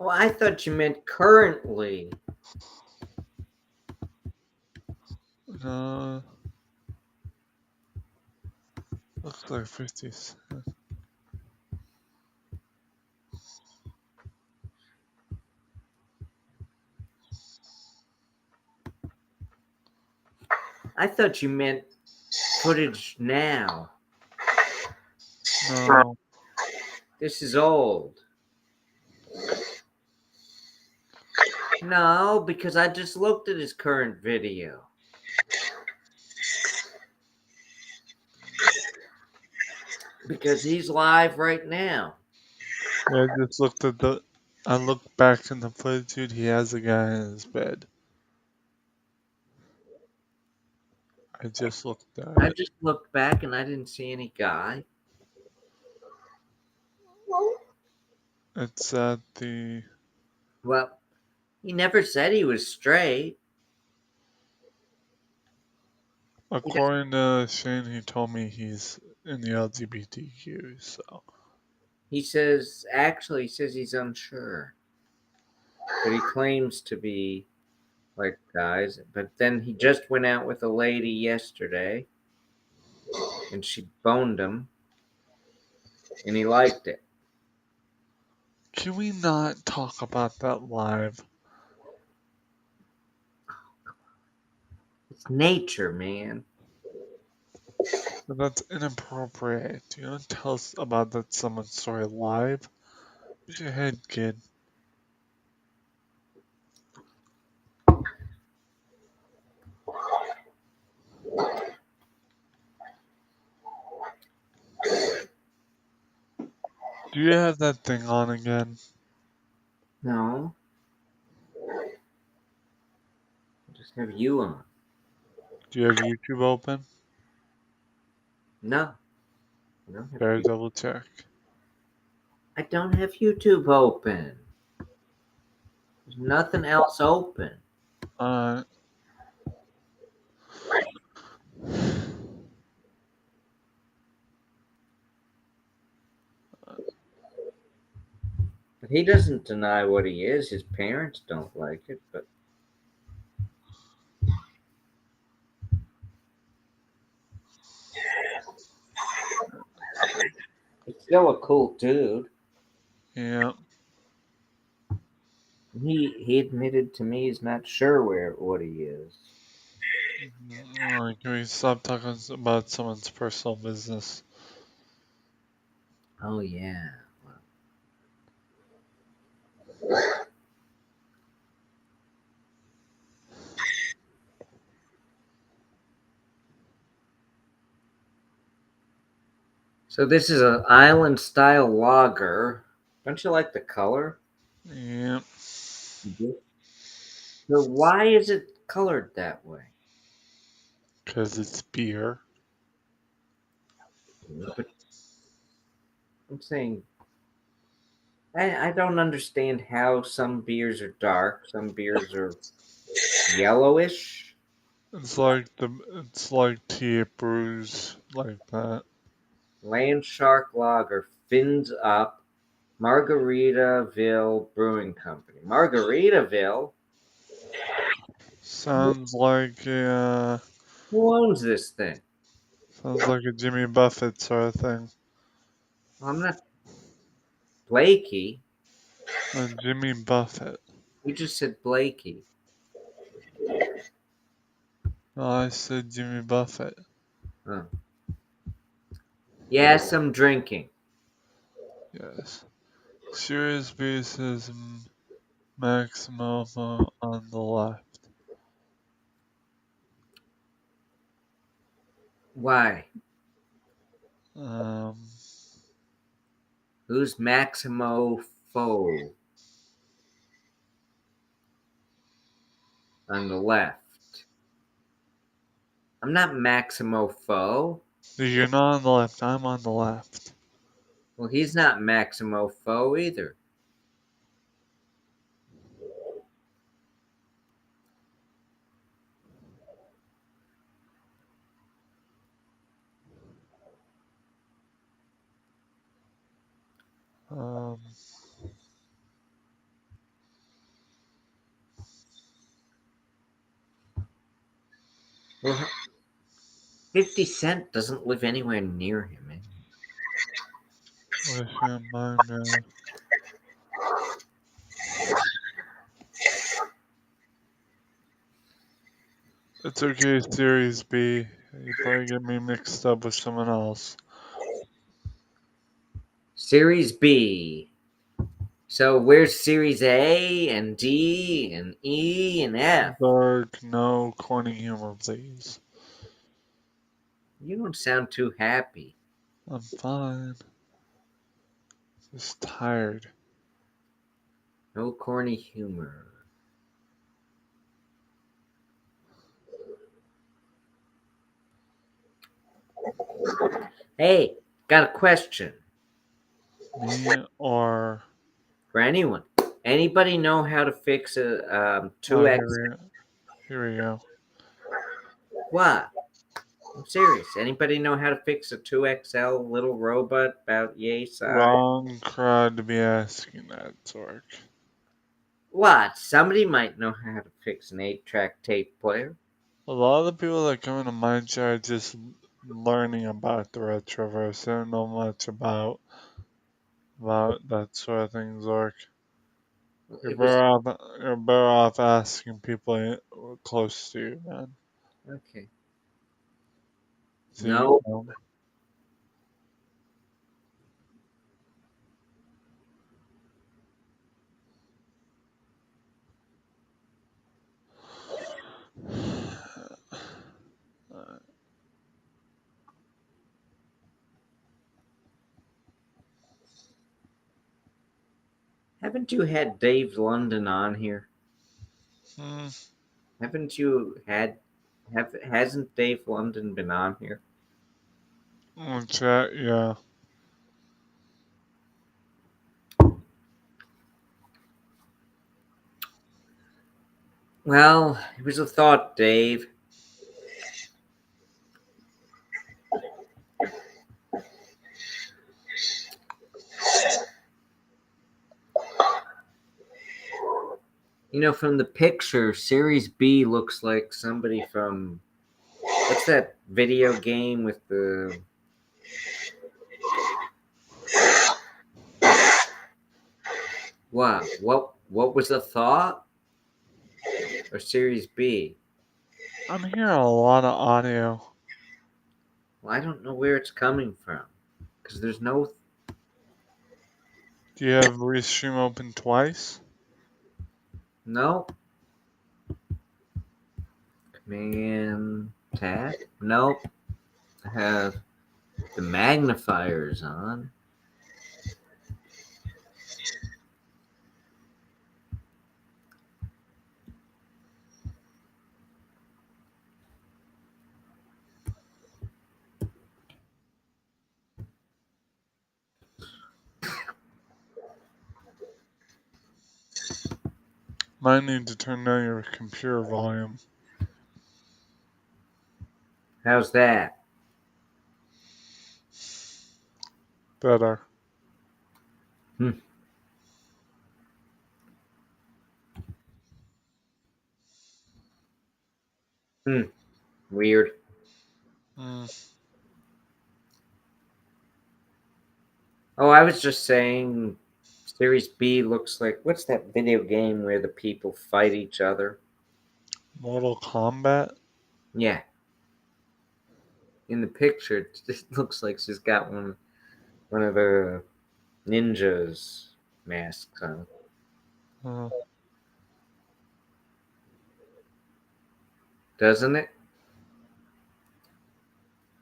Well, I thought you meant currently. Looks like 50s. I thought you meant footage now. No. This is old. No, because I just looked at his current video. Because he's live right now. Yeah, I just looked at the. I looked back in the footage, dude. He has a guy in his bed. I just looked at I it. just looked back and I didn't see any guy. It's at the. Well, he never said he was straight. According to Shane, he told me he's in the LGBTQ, so. He says, actually, he says he's unsure. But he claims to be like guys. But then he just went out with a lady yesterday and she boned him and he liked it. Can we not talk about that live? It's nature, man. That's inappropriate. You don't tell us about that someone's story live. Use your head, kid. Do you have that thing on again? No. I just have you on. Do you have YouTube open? No. I don't have Better YouTube. double check. I don't have YouTube open. There's nothing else open. Uh, But he doesn't deny what he is. His parents don't like it, but he's still a cool dude. yeah. He admitted to me he's not sure what he is. Alright, can we stop talking about someone's personal business? Oh yeah. So this is an island style lager. Don't you like the color? Yeah. So why is it colored that way? Because it's beer. But I'm saying I don't understand how some beers are dark, some beers are yellowish. It's like tea brews like that. Land Shark Lager, Fins Up, Margaritaville Brewing Company. Margaritaville? Sounds like Who owns this thing? Sounds like a Jimmy Buffett sort of thing. I'm not Blakey. Jimmy Buffett. You just said Blakey. No, I said Jimmy Buffett. Oh. Yes, I'm drinking. Yes. Sirius B says Maximo on the left. Why? Um, Who's Maximo Foe on the left? I'm not Maximo Foe. you're not on the left. I'm on the left. Well, he's not Maximo Foe either. Um, Well, 50 Cent doesn't live anywhere near him. Man. wish you mind, It's okay, Series B. You probably get me mixed up with someone else. Series B. So where's Series A and D and E and F? Dark, no corny humor, please. You don't sound too happy. I'm fine. Just tired. No corny humor. Hey, got a question Me or for anyone. Anybody know how to fix a oh, 2X? here we go. What? I'm serious. Anybody know how to fix a 2XL little robot about yay size? Wrong crowd to be asking that, Zork. What? Somebody might know how to fix an 8-track tape player. A lot of the people that come into my chair are just learning about the Retroverse. They don't know much about that sort of thing, Zork. You're better off asking people close to you, man. Okay. So No. you know. Haven't you had Dave London on here? Hmm. Haven't you hasn't Dave London been on here? Chat, yeah. Well, it was a thought, Dave. You know, from the picture, Series B looks like somebody from what's that video game with the what was the thought? Or Series B? I'm hearing a lot of audio. Well, I don't know where it's coming from because there's no. Do you have Restream open twice? No. Command tab? Nope. I have the magnifiers on. Might need to turn down your computer volume. How's that? Better. Weird. Hmm. Oh, I was just saying, Series B looks like what's that video game where the people fight each other? Mortal Kombat? Yeah, in the picture, it just looks like she's got one of the ninjas masks on. Uh, Doesn't it?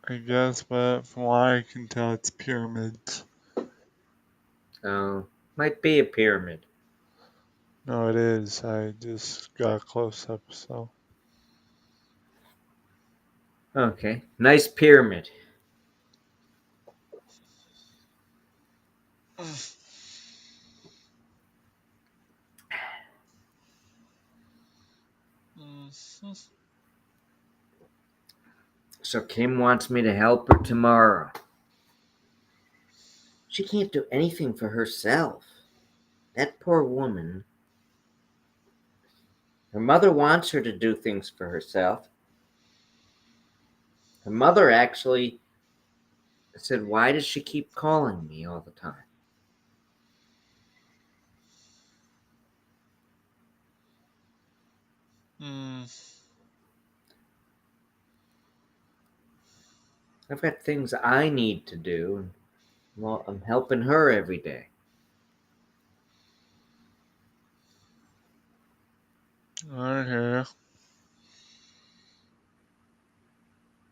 I guess, but from what I can tell, it's pyramids. Oh, might be a pyramid. No, it is. I just got a close up, so. Okay, nice pyramid. Mhm. So Kim wants me to help her tomorrow. She can't do anything for herself. That poor woman. Her mother wants her to do things for herself. Her mother actually said, "Why does she keep calling me all the time?" Mm. I've got things I need to do, and well, I'm helping her every day. I hear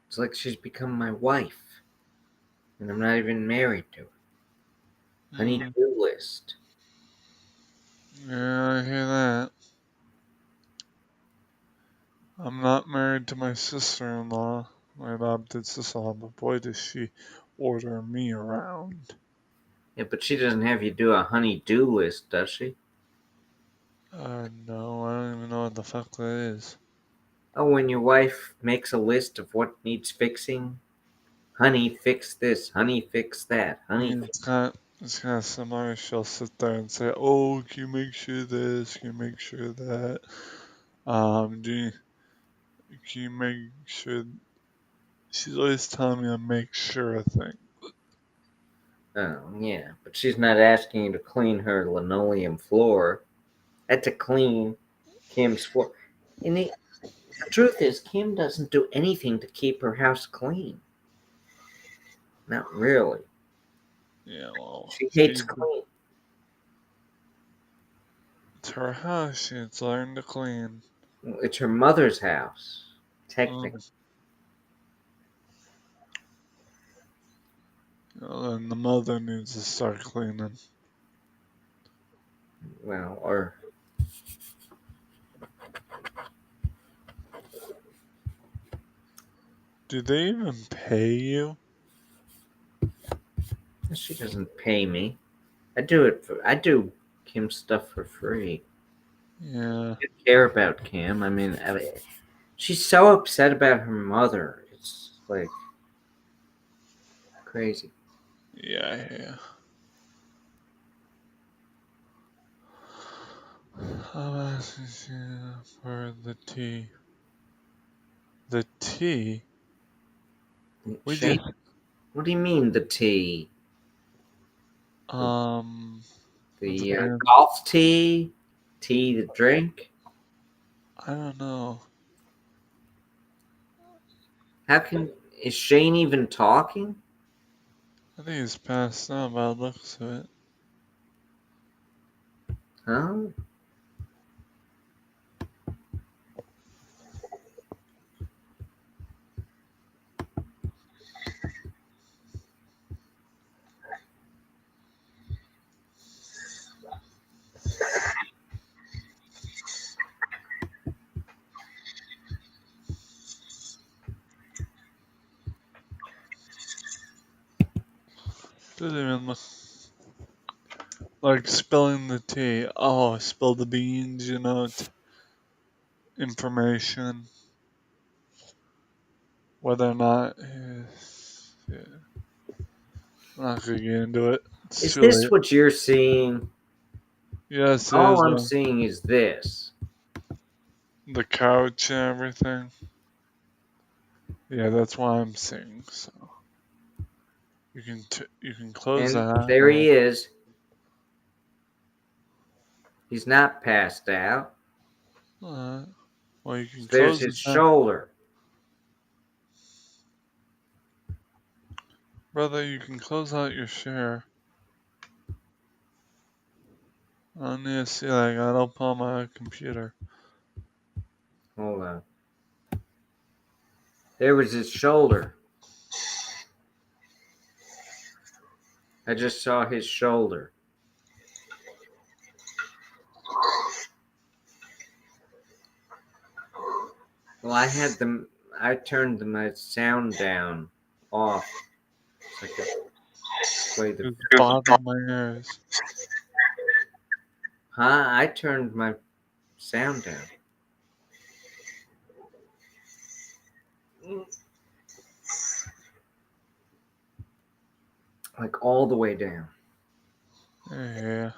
It's like she's become my wife, and I'm not even married to her. ya. Honey-do list. Yeah, I hear that. I'm not married to my sister-in-law, my adopted sister-in-law, but boy, does she order me around. Yeah, but she doesn't have you do a honey-do list, does she? No, I don't even know what the fuck that is. Oh, when your wife makes a list of what needs fixing, honey, fix this, honey, fix that, I honey. mean, it's kind of similar. She'll sit there and say, "Oh, can you make sure this? Can you make sure that? Can you make sure?" She's always telling me to make sure of things. Oh, yeah, but she's not asking you to clean her linoleum floor. That's to clean Kim's floor. And the truth is, Kim doesn't do anything to keep her house clean. Not really. Yeah, well, She hates she's clean. it's her house. She's learned to clean. It's her mother's house, technically. Mm. And the mother needs to start cleaning. Well, or Do they even pay you? she doesn't pay me. I do Kim stuff for free. Yeah, I care about Kim. She's so upset about her mother. It's like crazy. yeah. I'm asking you for the tea. The tea? We Shane, just, what do you mean the tea? it The depends. golf tea? Tea to drink? I don't know. How can is Shane even talking? I think it's passed out by the looks of it. Huh? Doesn't even look like spilling the tea. Oh, spill the beans, information. Whether or not, yeah, I'm not gonna get into it. It's Is too this late. what you're seeing? Yes, it All is I'm seeing is this. the couch and everything. Yeah, that's what I'm seeing. So You can close And that. there he is. He's not passed out. Well, you can There's close his it down. shoulder. Brother, you can close out your share. I need to see that. I gotta open on my computer. Hold on. There was his shoulder. I just saw his shoulder. Well, I turned my sound down off so I could play the. It's bothering my ears. Huh? I turned my sound down. Like all the way down. Yeah.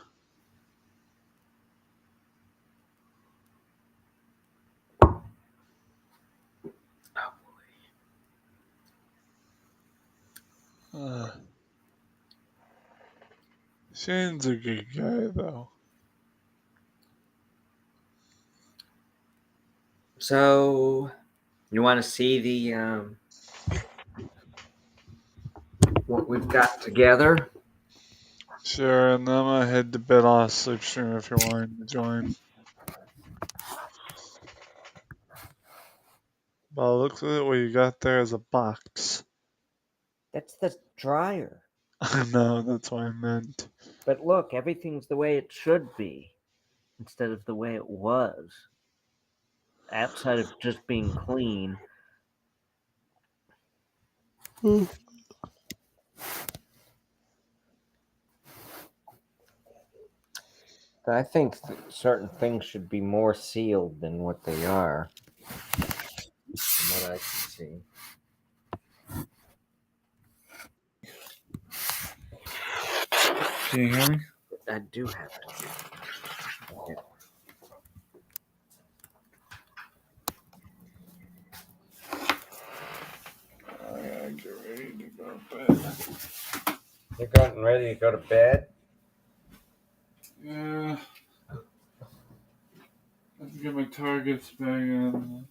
Shane's a good guy, though. So, you want to see the what we've got together? Sure, and then I'm gonna head to bed on a sleep stream if you're wanting to join. But look at what you got there as a box. That's the dryer. I know, that's what I meant. But look, everything's the way it should be instead of the way it was. Outside of just being clean. I think certain things should be more sealed than what they are, from what I can see. Can you hear me? I do have to. Yeah. I gotta get ready to go to bed. You're getting ready to go to bed? Yeah. I have to get my targets back in.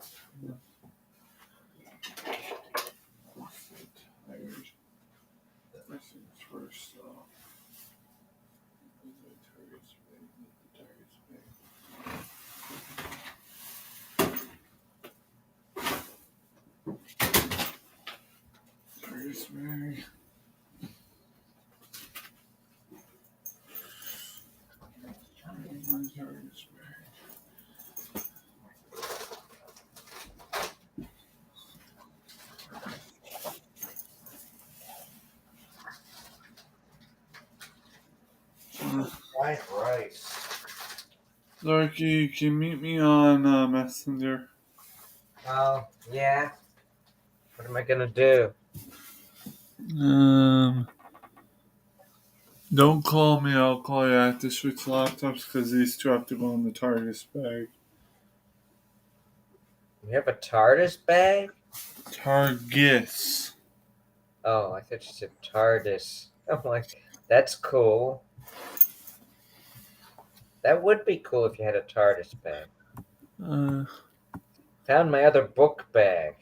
First things first, though. Targets bag. My targets bag. Fried rice. Larky, can you meet me on Messenger? Oh, yeah. What am I gonna do? Don't call me. I'll call you. I have to switch laptops because these two have to go in the targets bag. You have a TARDIS bag? Targets. Oh, I thought you said TARDIS. I'm like, that's cool. That would be cool if you had a TARDIS bag. Found my other book bag.